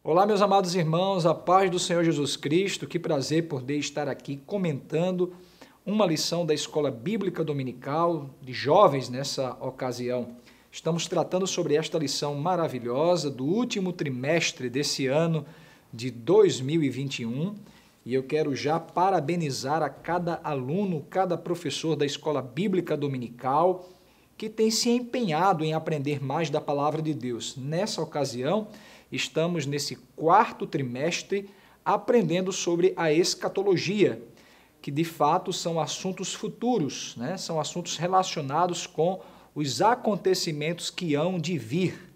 Olá, meus amados irmãos, a paz do Senhor Jesus Cristo, que prazer poder estar aqui comentando uma lição da Escola Bíblica Dominical de jovens nessa ocasião. Estamos tratando sobre esta lição maravilhosa do último trimestre desse ano de 2021 e eu quero já parabenizar a cada aluno, cada professor da Escola Bíblica Dominical que tem se empenhado em aprender mais da Palavra de Deus. Nessa ocasião, estamos nesse quarto trimestre aprendendo sobre a escatologia, que de fato são assuntos futuros, né? São assuntos relacionados com os acontecimentos que hão de vir.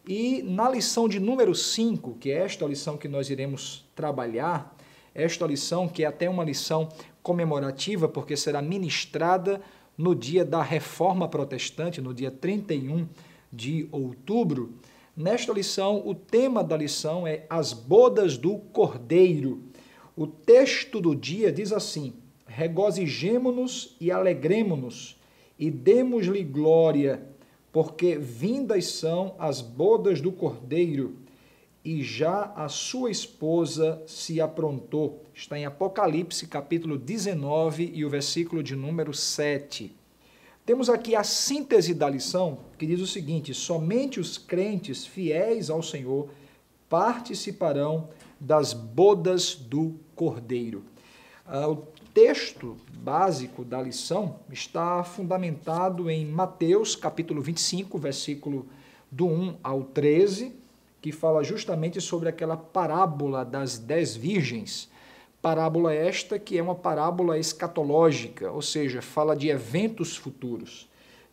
E na lição de número 5, que é esta lição que nós iremos trabalhar, esta lição que é até uma lição comemorativa, porque será ministrada no dia da Reforma Protestante, no dia 31 de outubro, nesta lição, o tema da lição é as bodas do Cordeiro. O texto do dia diz assim: regozijemo-nos e alegremo-nos e demos-lhe glória, porque vindas são as bodas do Cordeiro e já a sua esposa se aprontou. Está em Apocalipse, capítulo 19 e o versículo de número 7. Temos aqui a síntese da lição, que diz o seguinte: somente os crentes fiéis ao Senhor participarão das bodas do Cordeiro. O texto básico da lição está fundamentado em Mateus, capítulo 25, versículo do 1 ao 13, que fala justamente sobre aquela parábola das 10 virgens. Parábola esta que é uma parábola escatológica, ou seja, fala de eventos futuros.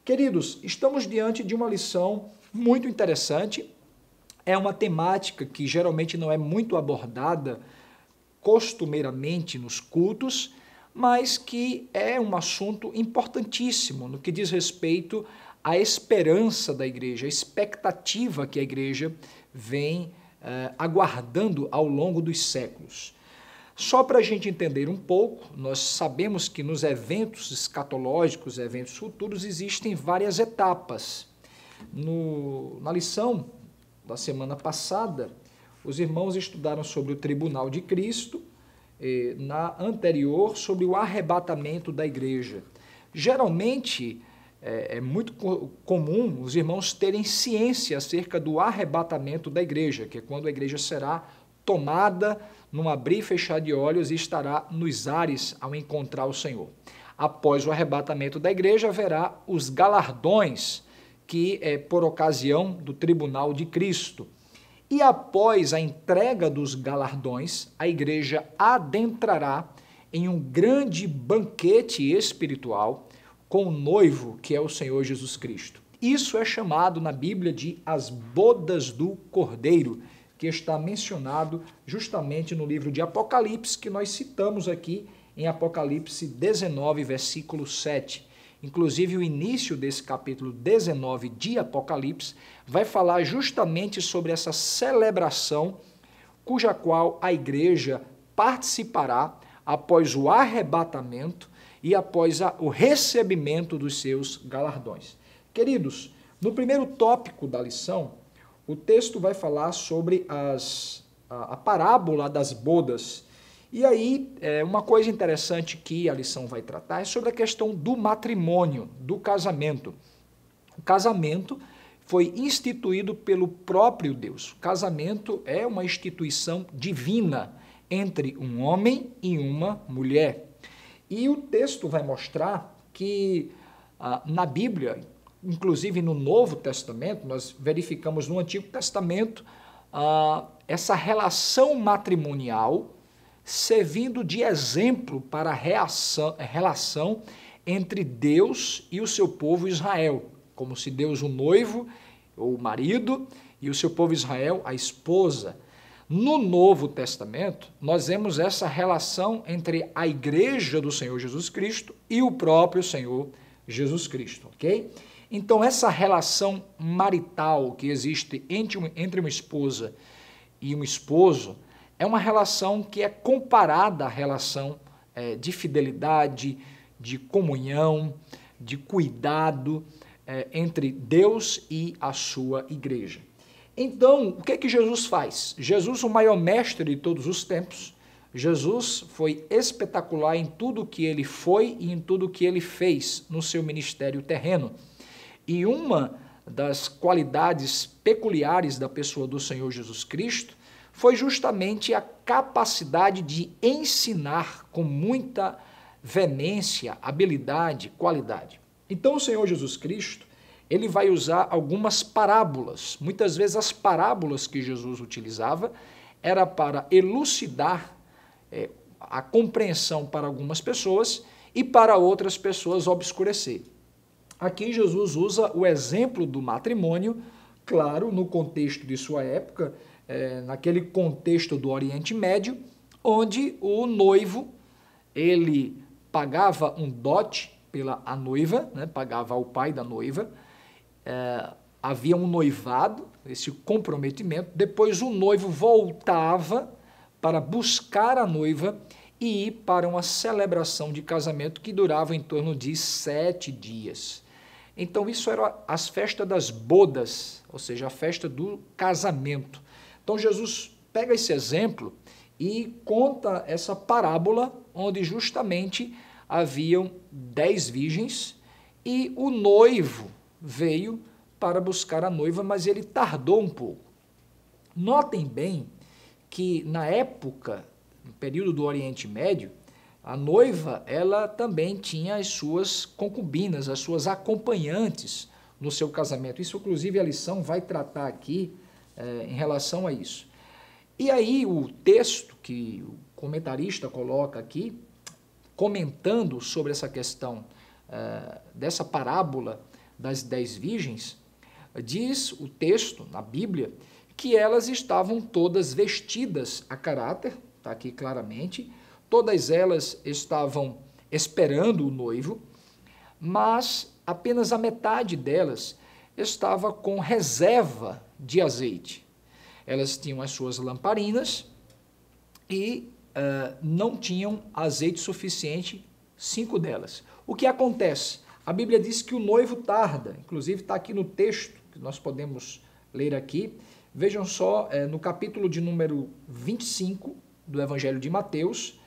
Queridos, estamos diante de uma lição muito interessante. É uma temática que geralmente não é muito abordada costumeiramente nos cultos, mas que é um assunto importantíssimo no que diz respeito à esperança da igreja, a expectativa que a igreja vem aguardando ao longo dos séculos. Só para a gente entender um pouco, nós sabemos que nos eventos escatológicos, eventos futuros, existem várias etapas. Na lição da semana passada, os irmãos estudaram sobre o tribunal de Cristo, na anterior sobre o arrebatamento da igreja. Geralmente, é muito comum os irmãos terem ciência acerca do arrebatamento da igreja, que é quando a igreja será tomada num abrir e fechar de olhos e estará nos ares ao encontrar o Senhor. Após o arrebatamento da igreja, haverá os galardões, que é por ocasião do tribunal de Cristo. E após a entrega dos galardões, a igreja adentrará em um grande banquete espiritual com o noivo, que é o Senhor Jesus Cristo. Isso é chamado na Bíblia de as bodas do Cordeiro, que está mencionado justamente no livro de Apocalipse, que nós citamos aqui em Apocalipse 19, versículo 7. Inclusive, o início desse capítulo 19 de Apocalipse vai falar justamente sobre essa celebração, cuja qual a igreja participará após o arrebatamento e após o recebimento dos seus galardões. Queridos, no primeiro tópico da lição, o texto vai falar sobre a parábola das bodas. E aí, uma coisa interessante que a lição vai tratar é sobre a questão do matrimônio, do casamento. O casamento foi instituído pelo próprio Deus. O casamento é uma instituição divina entre um homem e uma mulher. E o texto vai mostrar que na Bíblia, inclusive no Novo Testamento, nós verificamos no Antigo Testamento essa relação matrimonial servindo de exemplo para a relação entre Deus e o seu povo Israel, como se Deus o noivo, ou o marido, e o seu povo Israel, a esposa. No Novo Testamento, nós vemos essa relação entre a igreja do Senhor Jesus Cristo e o próprio Senhor Jesus Cristo, ok? Então, essa relação marital que existe entre uma esposa e um esposo é uma relação que é comparada à relação de fidelidade, de comunhão, de cuidado entre Deus e a sua igreja. Então, o que é que Jesus faz? Jesus, o maior mestre de todos os tempos, Jesus foi espetacular em tudo que ele foi e em tudo que ele fez no seu ministério terreno. E uma das qualidades peculiares da pessoa do Senhor Jesus Cristo foi justamente a capacidade de ensinar com muita veemência, habilidade, qualidade. Então, o Senhor Jesus Cristo, ele vai usar algumas parábolas. Muitas vezes as parábolas que Jesus utilizava era para elucidar a compreensão para algumas pessoas e para outras pessoas obscurecer. Aqui Jesus usa o exemplo do matrimônio, claro, no contexto de sua época, naquele contexto do Oriente Médio, onde o noivo, ele pagava um dote pela a noiva, né, pagava ao pai da noiva, havia um noivado, esse comprometimento, depois o noivo voltava para buscar a noiva e ir para uma celebração de casamento que durava em torno de 7 dias. Então isso era as festas das bodas, ou seja, a festa do casamento. Então Jesus pega esse exemplo e conta essa parábola onde justamente haviam 10 virgens e o noivo veio para buscar a noiva, mas ele tardou um pouco. Notem bem que na época, no período do Oriente Médio, a noiva, ela também tinha as suas concubinas, as suas acompanhantes no seu casamento. Isso, inclusive, a lição vai tratar aqui em relação a isso. E aí o texto que o comentarista coloca aqui, comentando sobre essa questão dessa parábola das 10 virgens, diz o texto na Bíblia que elas estavam todas vestidas a caráter, está aqui claramente, todas elas estavam esperando o noivo, mas apenas a metade delas estava com reserva de azeite. Elas tinham as suas lamparinas e não tinham azeite suficiente, 5 delas. O que acontece? A Bíblia diz que o noivo tarda, inclusive está aqui no texto, que nós podemos ler aqui. Vejam só, no capítulo de número 25 do Evangelho de Mateus,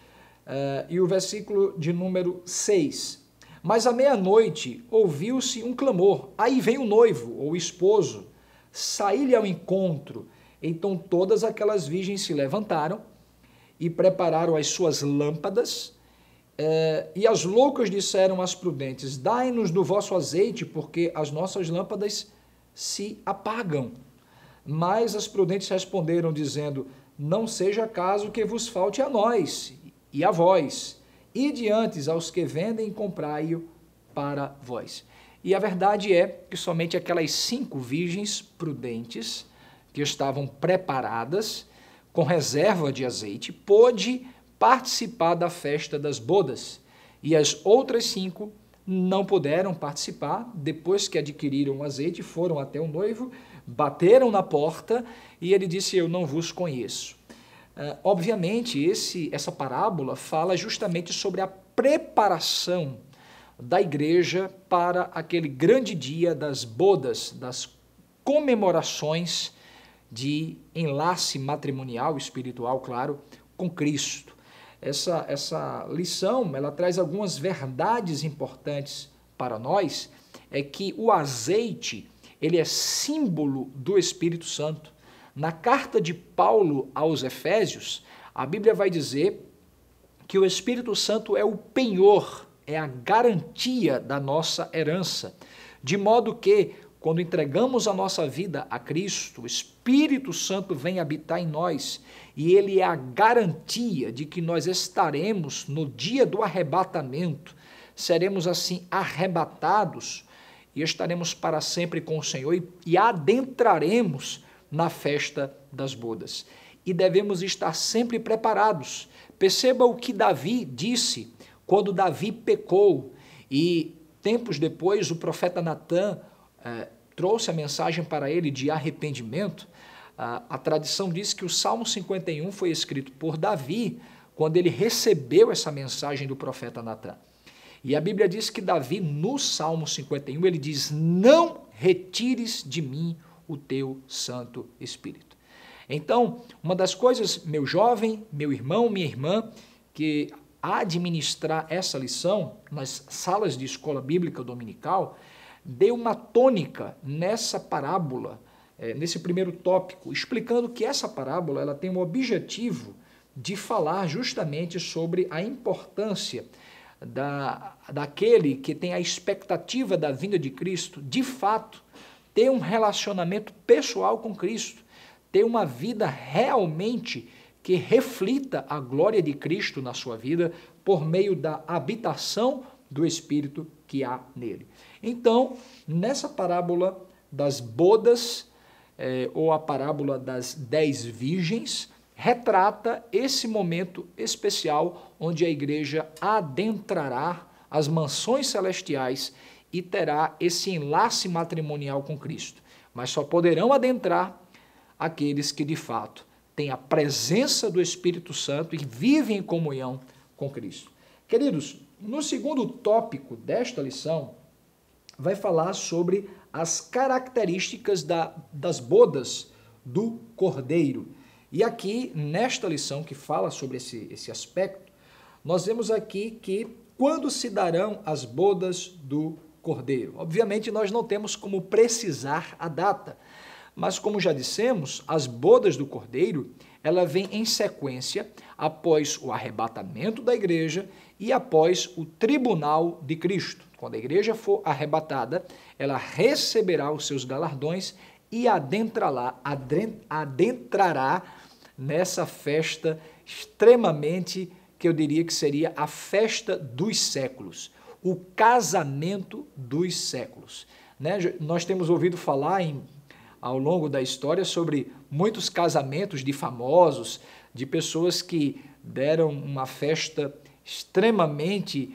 e o versículo de número 6. Mas à meia-noite ouviu-se um clamor, aí vem o noivo ou o esposo, saí-lhe ao encontro. Então todas aquelas virgens se levantaram e prepararam as suas lâmpadas, e as loucas disseram às prudentes, dai-nos do vosso azeite, porque as nossas lâmpadas se apagam. Mas as prudentes responderam, dizendo, não seja caso que vos falte a nós e a vós, e diante aos que vendem, comprai-o para vós. E a verdade é que somente aquelas 5 virgens prudentes, que estavam preparadas, com reserva de azeite, pôde participar da festa das bodas. E as outras 5 não puderam participar, depois que adquiriram o azeite, foram até o noivo, bateram na porta e ele disse, eu não vos conheço. Obviamente, essa parábola fala justamente sobre a preparação da igreja para aquele grande dia das bodas, das comemorações de enlace matrimonial, espiritual, claro, com Cristo. Essa lição, ela traz algumas verdades importantes para nós, é que o azeite, ele é símbolo do Espírito Santo. Na carta de Paulo aos Efésios, a Bíblia vai dizer que o Espírito Santo é o penhor, é a garantia da nossa herança, de modo que, quando entregamos a nossa vida a Cristo, o Espírito Santo vem habitar em nós e ele é a garantia de que nós estaremos no dia do arrebatamento, seremos assim arrebatados e estaremos para sempre com o Senhor e adentraremos na festa das bodas. E devemos estar sempre preparados. Perceba o que Davi disse quando Davi pecou e tempos depois o profeta Natã trouxe a mensagem para ele de arrependimento. A tradição diz que o Salmo 51 foi escrito por Davi quando ele recebeu essa mensagem do profeta Natã. E a Bíblia diz que Davi, no Salmo 51, ele diz, não retires de mim o teu Santo Espírito. Então, uma das coisas, meu jovem, meu irmão, minha irmã, que há de ministrar essa lição nas salas de escola bíblica dominical, dê uma tônica nessa parábola, nesse primeiro tópico, explicando que essa parábola ela tem o objetivo de falar justamente sobre a importância daquele que tem a expectativa da vinda de Cristo, de fato, ter um relacionamento pessoal com Cristo, ter uma vida realmente que reflita a glória de Cristo na sua vida por meio da habitação do Espírito que há nele. Então, nessa parábola das bodas, ou a parábola das 10 virgens, retrata esse momento especial onde a igreja adentrará as mansões celestiais e terá esse enlace matrimonial com Cristo. Mas só poderão adentrar aqueles que, de fato, têm a presença do Espírito Santo e vivem em comunhão com Cristo. Queridos, no segundo tópico desta lição, vai falar sobre as características das bodas do Cordeiro. E aqui, nesta lição que fala sobre esse aspecto, nós vemos aqui que quando se darão as bodas do Cordeiro. Obviamente, nós não temos como precisar a data, mas como já dissemos, as bodas do Cordeiro, ela vem em sequência após o arrebatamento da igreja e após o tribunal de Cristo. Quando a igreja for arrebatada, ela receberá os seus galardões e adentrará nessa festa extremamente, que eu diria que seria a festa dos séculos, o casamento dos séculos. Nós temos ouvido falar ao longo da história sobre muitos casamentos de famosos, de pessoas que deram uma festa extremamente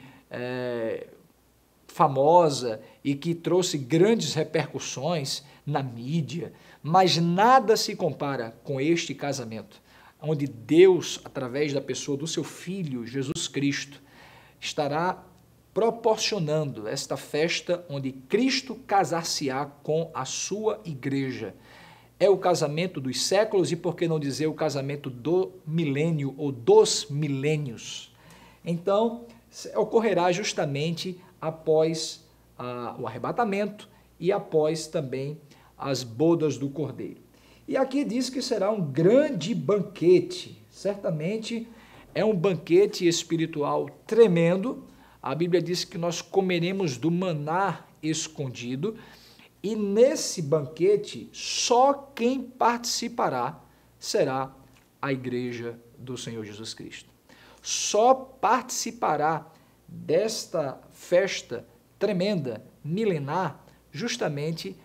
famosa e que trouxe grandes repercussões na mídia, mas nada se compara com este casamento, onde Deus, através da pessoa do seu Filho, Jesus Cristo, estará proporcionando esta festa onde Cristo casar-se-á com a sua igreja. É o casamento dos séculos e, por que não dizer, o casamento do milênio ou dos milênios. Então, ocorrerá justamente após o arrebatamento e após também as bodas do Cordeiro. E aqui diz que será um grande banquete. Certamente é um banquete espiritual tremendo. A Bíblia diz que nós comeremos do maná escondido e nesse banquete só quem participará será a igreja do Senhor Jesus Cristo. Só participará desta festa tremenda, milenar, justamente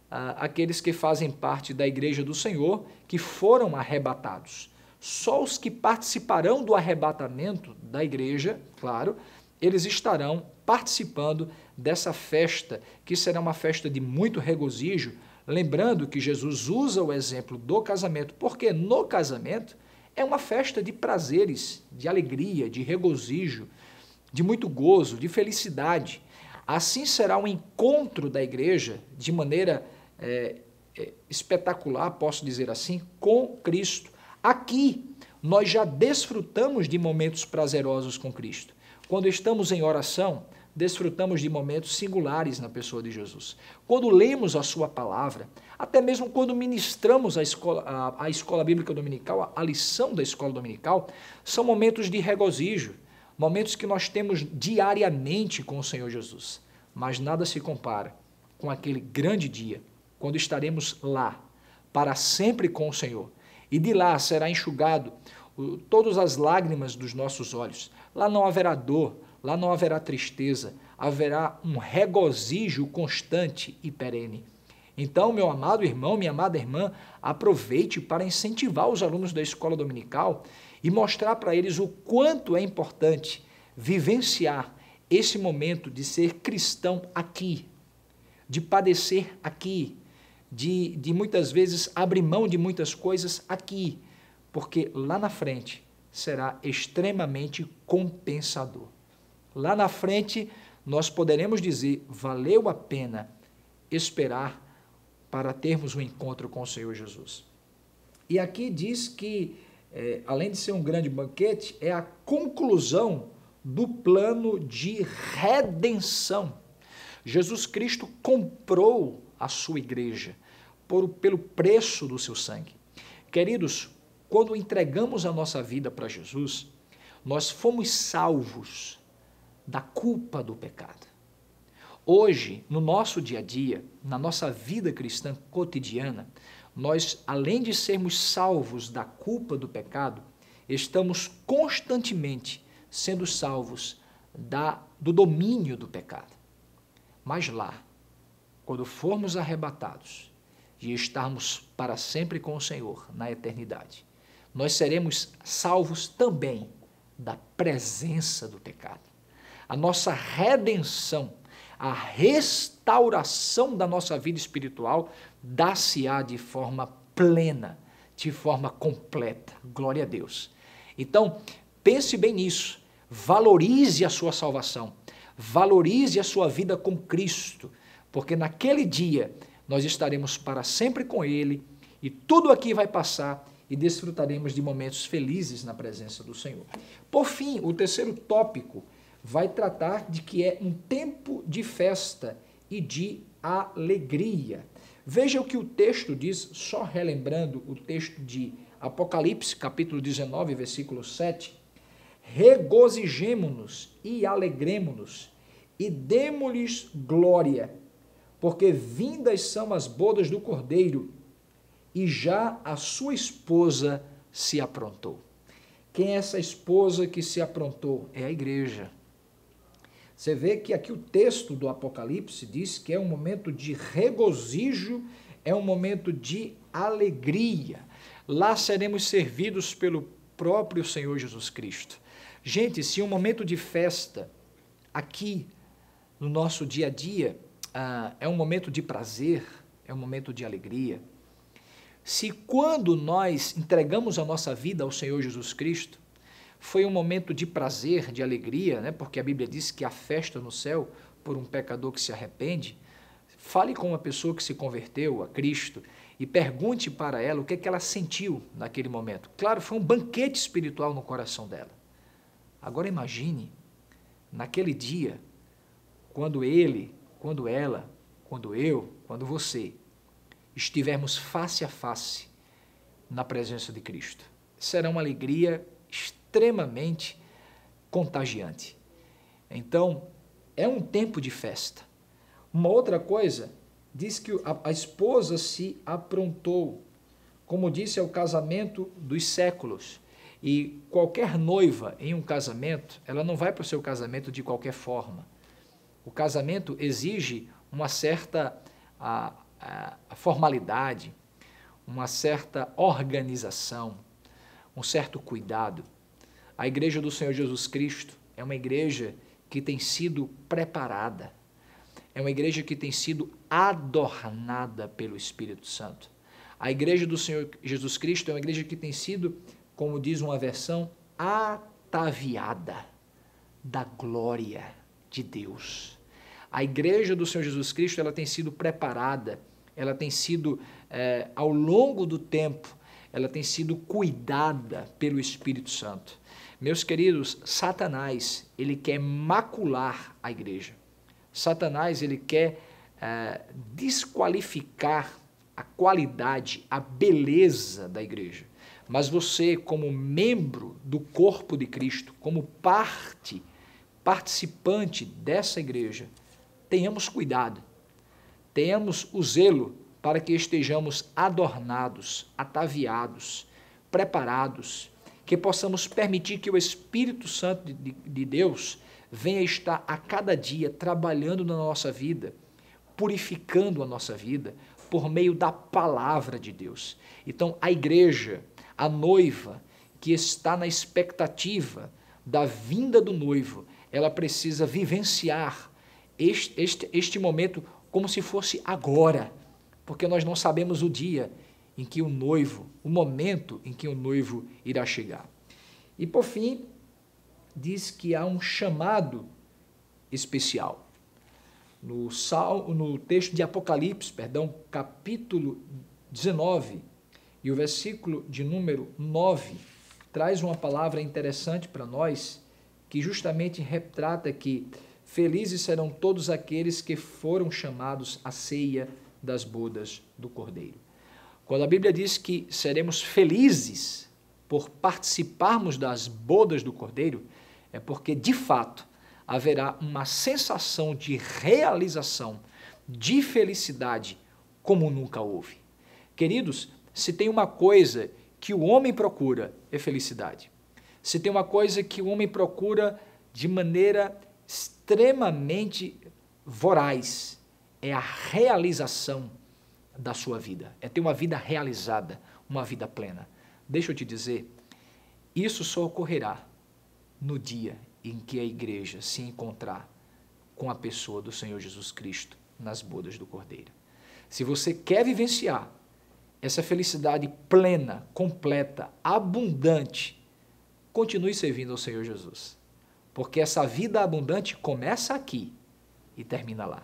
aqueles que fazem parte da igreja do Senhor, que foram arrebatados. Só os que participarão do arrebatamento da igreja, claro, eles estarão participando dessa festa, que será uma festa de muito regozijo, lembrando que Jesus usa o exemplo do casamento, porque no casamento é uma festa de prazeres, de alegria, de regozijo, de muito gozo, de felicidade. Assim será um encontro da igreja, de maneira espetacular, posso dizer assim, com Cristo. Aqui, nós já desfrutamos de momentos prazerosos com Cristo. Quando estamos em oração, desfrutamos de momentos singulares na pessoa de Jesus. Quando lemos a sua palavra, até mesmo quando ministramos a escola bíblica dominical, a lição da escola dominical, são momentos de regozijo, momentos que nós temos diariamente com o Senhor Jesus. Mas nada se compara com aquele grande dia, quando estaremos lá, para sempre com o Senhor. E de lá será enxugado todas as lágrimas dos nossos olhos. Lá não haverá dor, lá não haverá tristeza, haverá um regozijo constante e perene. Então, meu amado irmão, minha amada irmã, aproveite para incentivar os alunos da escola dominical e mostrar para eles o quanto é importante vivenciar esse momento de ser cristão aqui, de padecer aqui, de muitas vezes abrir mão de muitas coisas aqui, porque lá na frente será extremamente compensador. Lá na frente nós poderemos dizer, valeu a pena esperar para termos um encontro com o Senhor Jesus. E aqui diz que, além de ser um grande banquete, é a conclusão do plano de redenção. Jesus Cristo comprou a sua igreja pelo preço do seu sangue. Queridos, quando entregamos a nossa vida para Jesus, nós fomos salvos da culpa do pecado. Hoje, no nosso dia a dia, na nossa vida cristã cotidiana, nós, além de sermos salvos da culpa do pecado, estamos constantemente sendo salvos do domínio do pecado. Mas lá, quando formos arrebatados e estarmos para sempre com o Senhor na eternidade, nós seremos salvos também da presença do pecado. A nossa redenção, a restauração da nossa vida espiritual dá-se-á de forma plena, de forma completa. Glória a Deus. Então, pense bem nisso. Valorize a sua salvação. Valorize a sua vida com Cristo, porque naquele dia nós estaremos para sempre com Ele e tudo aqui vai passar e desfrutaremos de momentos felizes na presença do Senhor. Por fim, o terceiro tópico vai tratar de que é um tempo de festa e de alegria. Veja o que o texto diz, só relembrando o texto de Apocalipse, capítulo 19, versículo 7. Regozijemo-nos e alegremo-nos e demo-lhes glória, porque vindas são as bodas do Cordeiro e já a sua esposa se aprontou. Quem é essa esposa que se aprontou? É a igreja. Você vê que aqui o texto do Apocalipse diz que é um momento de regozijo, é um momento de alegria. Lá seremos servidos pelo próprio Senhor Jesus Cristo. Gente, se um momento de festa aqui no nosso dia a dia é um momento de prazer, é um momento de alegria, se quando nós entregamos a nossa vida ao Senhor Jesus Cristo, foi um momento de prazer, de alegria, né? Porque a Bíblia diz que há festa no céu por um pecador que se arrepende, fale com uma pessoa que se converteu a Cristo e pergunte para ela o que é que ela sentiu naquele momento. Claro, foi um banquete espiritual no coração dela. Agora imagine, naquele dia, quando ele, quando ela, quando eu, quando você estivermos face a face na presença de Cristo. Será uma alegria extremamente contagiante. Então, é um tempo de festa. Uma outra coisa, diz que a esposa se aprontou. Como disse, é o casamento dos séculos. E qualquer noiva em um casamento, ela não vai para o seu casamento de qualquer forma. O casamento exige uma certa formalidade, uma certa organização, um certo cuidado. A igreja do Senhor Jesus Cristo é uma igreja que tem sido preparada, é uma igreja que tem sido adornada pelo Espírito Santo. A igreja do Senhor Jesus Cristo é uma igreja que tem sido, como diz uma versão, ataviada da glória de Deus. A igreja do Senhor Jesus Cristo, ela tem sido preparada, ela tem sido, ao longo do tempo, ela tem sido cuidada pelo Espírito Santo. Meus queridos, Satanás, ele quer macular a igreja. Satanás, ele quer desqualificar a qualidade, a beleza da igreja. Mas você, como membro do corpo de Cristo, como participante dessa igreja, tenhamos cuidado, tenhamos o zelo para que estejamos adornados, ataviados, preparados, que possamos permitir que o Espírito Santo de Deus venha estar a cada dia trabalhando na nossa vida, purificando a nossa vida por meio da palavra de Deus. Então, a igreja, a noiva, que está na expectativa da vinda do noivo, ela precisa vivenciar este momento como se fosse agora, porque nós não sabemos o dia em que o momento em que o noivo irá chegar. E por fim, diz que há um chamado especial. no texto de Apocalipse, capítulo 19, e o versículo de número 9, traz uma palavra interessante para nós, que justamente retrata que felizes serão todos aqueles que foram chamados à ceia das bodas do Cordeiro. Quando a Bíblia diz que seremos felizes por participarmos das bodas do Cordeiro, é porque, de fato, haverá uma sensação de realização, de felicidade, como nunca houve. Queridos, se tem uma coisa que o homem procura, é felicidade. Se tem uma coisa que o homem procura de maneira extremamente voraz, é a realização da sua vida, é ter uma vida realizada, uma vida plena. Deixa eu te dizer, isso só ocorrerá no dia em que a igreja se encontrar com a pessoa do Senhor Jesus Cristo nas bodas do Cordeiro. Se você quer vivenciar essa felicidade plena, completa, abundante, continue servindo ao Senhor Jesus, porque essa vida abundante começa aqui e termina lá.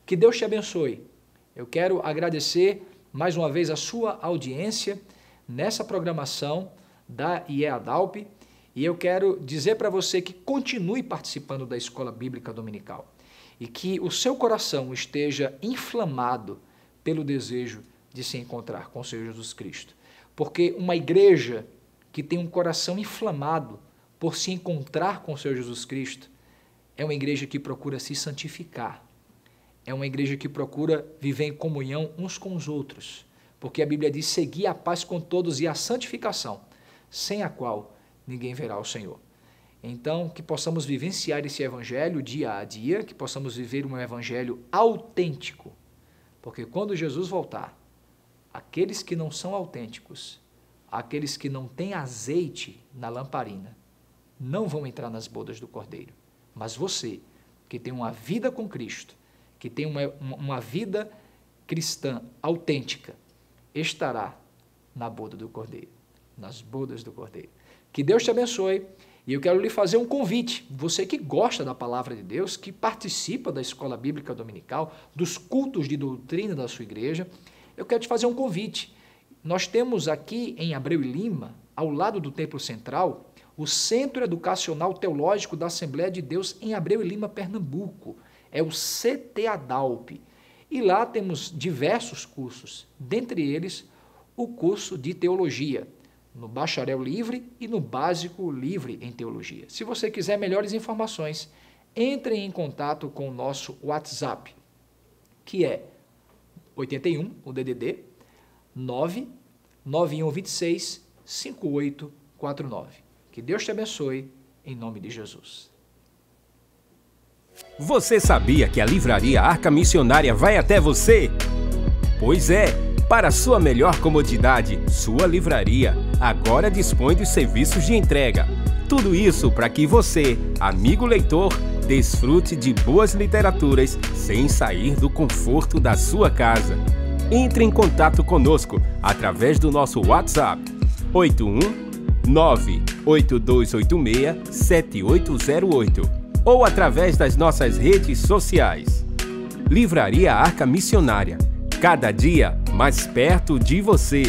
Que Deus te abençoe. Eu quero agradecer mais uma vez a sua audiência nessa programação da IEADALP, e eu quero dizer para você que continue participando da Escola Bíblica Dominical e que o seu coração esteja inflamado pelo desejo de se encontrar com o Senhor Jesus Cristo. Porque uma igreja que tem um coração inflamado por se encontrar com o Senhor Jesus Cristo é uma igreja que procura se santificar. É uma igreja que procura viver em comunhão uns com os outros. Porque a Bíblia diz: seguir a paz com todos e a santificação, sem a qual ninguém verá o Senhor. Então, que possamos vivenciar esse evangelho dia a dia, que possamos viver um evangelho autêntico. Porque quando Jesus voltar, aqueles que não são autênticos, aqueles que não têm azeite na lamparina, não vão entrar nas bodas do Cordeiro. Mas você, que tem uma vida com Cristo, que tem uma vida cristã autêntica, estará na boda do Cordeiro, nas bodas do Cordeiro. Que Deus te abençoe, e eu quero lhe fazer um convite. Você que gosta da palavra de Deus, que participa da Escola Bíblica Dominical, dos cultos de doutrina da sua igreja, eu quero te fazer um convite. Nós temos aqui em Abreu e Lima, ao lado do Templo Central, o Centro Educacional Teológico da Assembleia de Deus em Abreu e Lima, Pernambuco. É o CTADALP. E lá temos diversos cursos, dentre eles o curso de Teologia, no Bacharel Livre e no Básico Livre em Teologia. Se você quiser melhores informações, entre em contato com o nosso WhatsApp, que é 81, o DDD, 99126 5849. Que Deus te abençoe, em nome de Jesus. Você sabia que a Livraria Arca Missionária vai até você? Pois é, para sua melhor comodidade, sua livraria agora dispõe dos serviços de entrega. Tudo isso para que você, amigo leitor, desfrute de boas literaturas sem sair do conforto da sua casa. Entre em contato conosco através do nosso WhatsApp 81982867808 ou através das nossas redes sociais. Livraria Arca Missionária, cada dia mais perto de você.